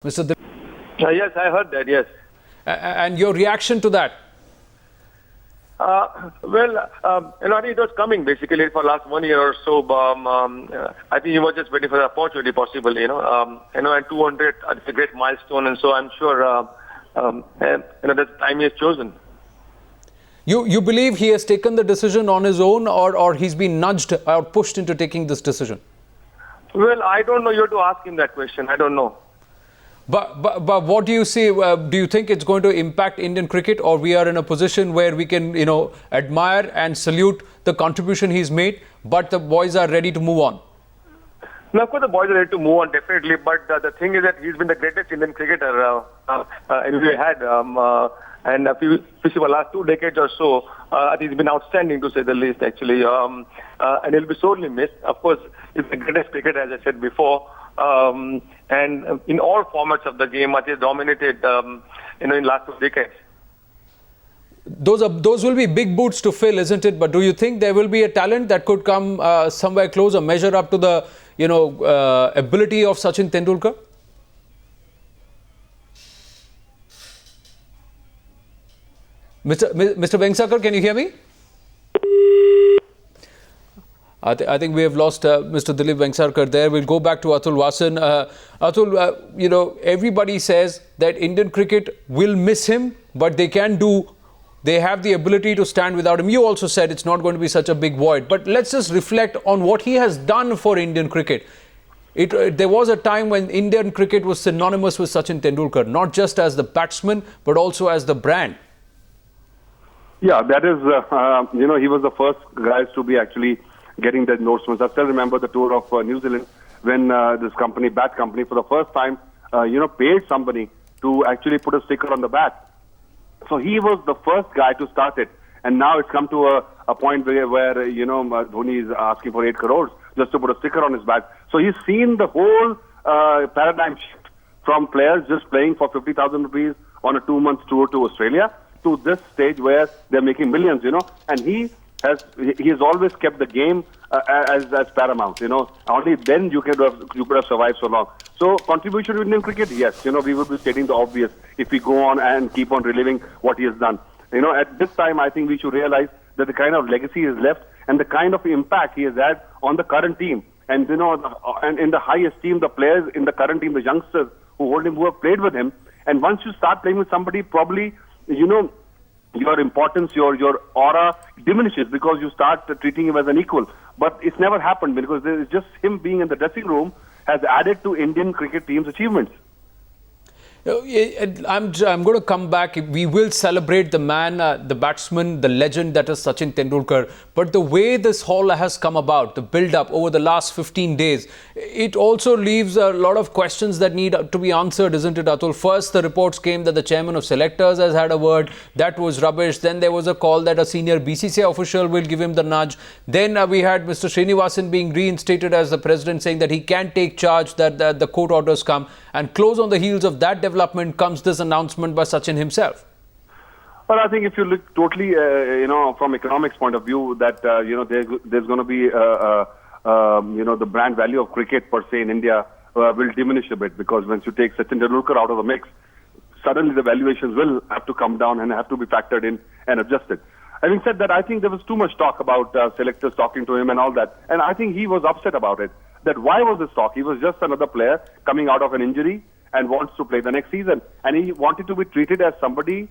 Mr. Dil- Yes, I heard that, yes. and your reaction to that? I think it was coming basically for last 1 year or so. I think he was just waiting for the opportunity, possibly, and 200 is a great milestone, and so I'm sure, that time he has chosen. You believe he has taken the decision on his own, or he's been nudged or pushed into taking this decision? Well, I don't know. You have to ask him that question. I don't know. But what do you see? Do you think it's going to impact Indian cricket, or we are in a position where we can, admire and salute the contribution he's made, but the boys are ready to move on? Now, of course, the boys are ready to move on, definitely. But the thing is that he's been the greatest Indian cricketer we had. And if you see the last 2 decades or so, I think he's been outstanding, to say the least, actually. And he'll be sorely missed. Of course, he's the greatest cricketer, as I said before. And in all formats of the game, I think he's dominated, in the last 2 decades. Those will be big boots to fill, isn't it? But do you think there will be a talent that could come somewhere close or measure up to the, ability of Sachin Tendulkar? Mr. Vengsarkar, can you hear me? I think we have lost Mr. Dilip Vengsarkar there. We'll go back to Atul Vasan. Atul, everybody says that Indian cricket will miss him, but they have the ability to stand without him. You also said it's not going to be such a big void. But let's just reflect on what he has done for Indian cricket. There was a time when Indian cricket was synonymous with Sachin Tendulkar, not just as the batsman, but also as the brand. Yeah, that is, he was the first guys to be actually getting the endorsements. I still remember the tour of New Zealand when this company, bat company, for the first time, paid somebody to actually put a sticker on the bat. So he was the first guy to start it. And now it's come to a point where Dhoni is asking for 8 crores just to put a sticker on his bat. So he's seen the whole paradigm shift from players just playing for 50,000 rupees on a 2-month tour to Australia to this stage where they're making millions, and he has always kept the game as paramount, Only then you could have survived so long. So contribution to Indian cricket, yes, we would be stating the obvious if we go on and keep on reliving what he has done. At this time, I think we should realize that the kind of legacy he has left and the kind of impact he has had on the current team. And, and in the high esteem, the players in the current team, the youngsters who have played with him. And once you start playing with somebody, probably, your importance, your aura diminishes because you start treating him as an equal. But it's never happened because there is just him being in the dressing room has added to Indian cricket team's achievements. I'm going to come back. We will celebrate the man, the batsman, the legend that is Sachin Tendulkar. But the way this whole has come about, the build-up over the last 15 days, it also leaves a lot of questions that need to be answered, isn't it, Atul? First, the reports came that the chairman of selectors has had a word. That was rubbish. Then there was a call that a senior BCCI official will give him the nudge. Then we had Mr. Srinivasan being reinstated as the president, saying that he can take charge, that the court orders come. And close on the heels of that development comes this announcement by Sachin himself. Well, I think if you look totally, from economics point of view, that, there's going to be, the brand value of cricket per se in India will diminish a bit because once you take Sachin Tendulkar out of the mix, suddenly the valuations will have to come down and have to be factored in and adjusted. Having said that, I think there was too much talk about selectors talking to him and all that. And I think he was upset about it. That why was this talk? He was just another player coming out of an injury and wants to play the next season. And he wanted to be treated as somebody,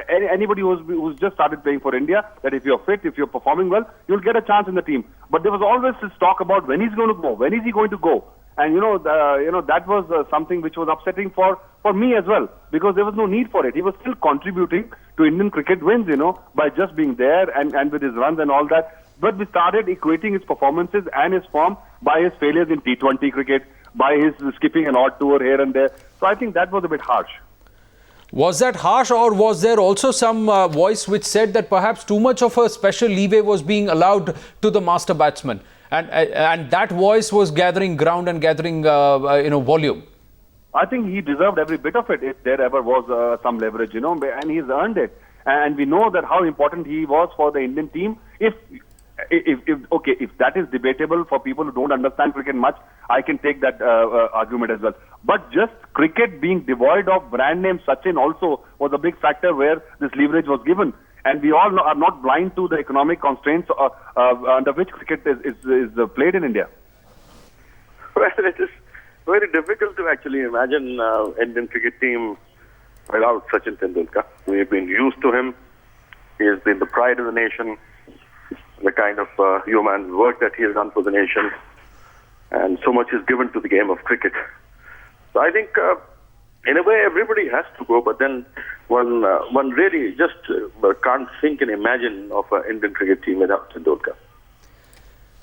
anybody who's just started playing for India, that if you're fit, if you're performing well, you'll get a chance in the team. But there was always this talk about when he's going to go, when is he going to go? And, that was something which was upsetting for me as well, because there was no need for it. He was still contributing to Indian cricket wins, by just being there and with his runs and all that. But we started equating his performances and his form by his failures in T20 cricket, by his skipping an odd tour here and there. So I think that was a bit harsh. Was that harsh, or was there also some voice which said that perhaps too much of a special leeway was being allowed to the master batsman? And that voice was gathering ground and gathering, volume. I think he deserved every bit of it if there ever was some leverage, and he's earned it. And we know that how important he was for the Indian team. If that is debatable for people who don't understand cricket much, I can take that argument as well. But just cricket being devoid of brand name Sachin also was a big factor where this leverage was given. And we all are not blind to the economic constraints under which cricket is played in India. Well, it is very difficult to actually imagine Indian cricket team without Sachin Tendulkar. We've been used to him. He has been the pride of the nation, the kind of human work that he has done for the nation, and so much is given to the game of cricket. So I think, in a way, everybody has to go, but then one really just can't think and imagine of an Indian cricket team without Tendulkar.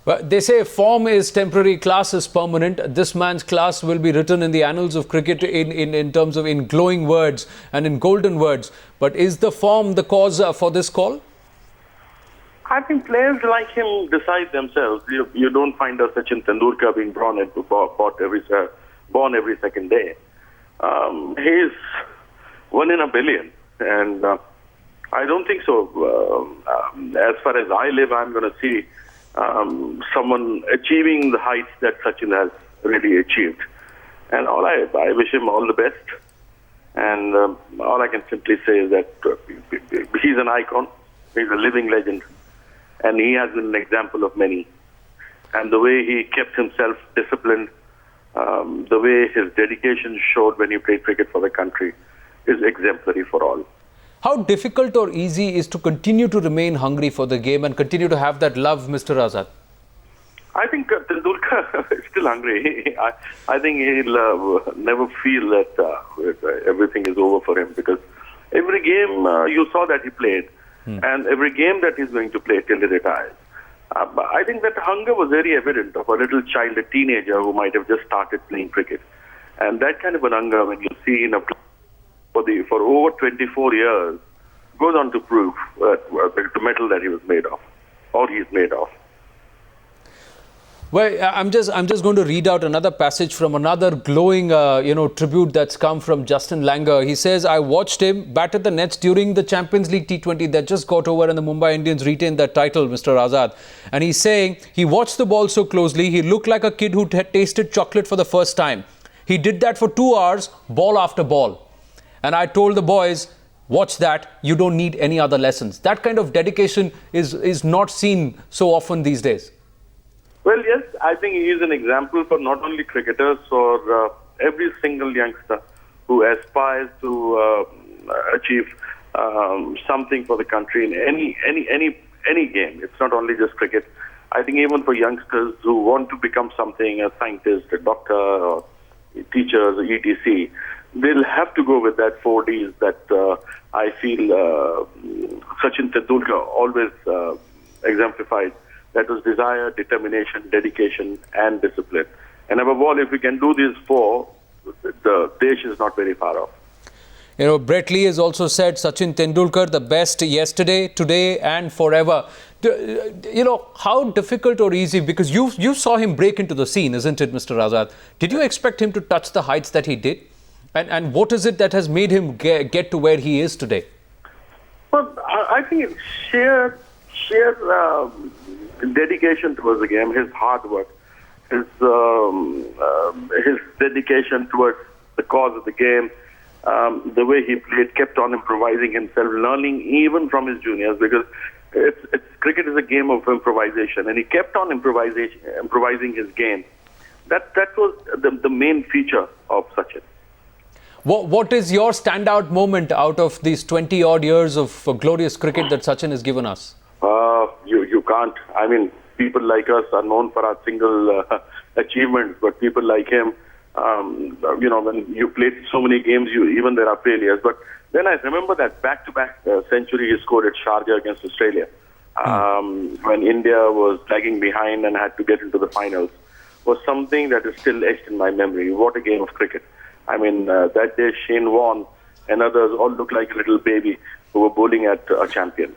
But they say form is temporary, class is permanent. This man's class will be written in the annals of cricket in terms of in glowing words and in golden words. But is the form the cause for this call? I think players like him decide themselves. You don't find a Sachin Tendulkar being born every second day. He's one in a billion, and I don't think so. As far as I live, I'm going to see someone achieving the heights that Sachin has really achieved. And I wish him all the best. And all I can simply say is that he's an icon. He's a living legend. And he has been an example of many. And the way he kept himself disciplined, the way his dedication showed when he played cricket for the country is exemplary for all. How difficult or easy is to continue to remain hungry for the game and continue to have that love, Mr. Azad? I think Tendulkar is still hungry. I think he'll never feel that everything is over for him, because every game you saw that he played, and every game that he's going to play till he retires. I think that hunger was very evident of a little child, a teenager who might have just started playing cricket. And that kind of an hunger, when you see in a for over 24 years, goes on to prove the metal that he was made of, or he's made of. Well, I'm just going to read out another passage from another glowing, tribute that's come from Justin Langer. He says, I watched him bat at the nets during the Champions League T20 that just got over and the Mumbai Indians retained that title, Mr. Azad. And he's saying he watched the ball so closely, he looked like a kid who had tasted chocolate for the first time. He did that for 2 hours, ball after ball. And I told the boys, watch that, you don't need any other lessons. That kind of dedication is not seen so often these days. Well, yes, I think he is an example for not only cricketers, for every single youngster who aspires to achieve something for the country in any game. It's not only just cricket. I think even for youngsters who want to become something, a scientist, a doctor, or teachers, or etc., they'll have to go with that 4 Ds that I feel Sachin Tendulkar always exemplified. That was desire, determination, dedication, and discipline. And above all, if we can do these 4, the Desh is not very far off. You know, Brett Lee has also said Sachin Tendulkar, the best yesterday, today, and forever. You know, how difficult or easy, because you saw him break into the scene, isn't it, Mr. Azad? Did you expect him to touch the heights that he did? And what is it that has made him get to where he is today? Well, I think it's sheer dedication towards the game, his hard work, his dedication towards the cause of the game, the way he played, kept on improvising himself, learning even from his juniors, because cricket is a game of improvisation, and he kept on improvising his game. That was the main feature of Sachin. What is your standout moment out of these 20-odd years of glorious cricket that Sachin has given us? You can't. I mean, people like us are known for our single achievements, but people like him, when you played so many games, even there are failures. But then I remember that back-to-back century he scored at Sharjah against Australia, when India was lagging behind and had to get into the finals, was something that is still etched in my memory. What a game of cricket. I mean, that day Shane Warne and others all looked like a little baby who were bowling at a champion.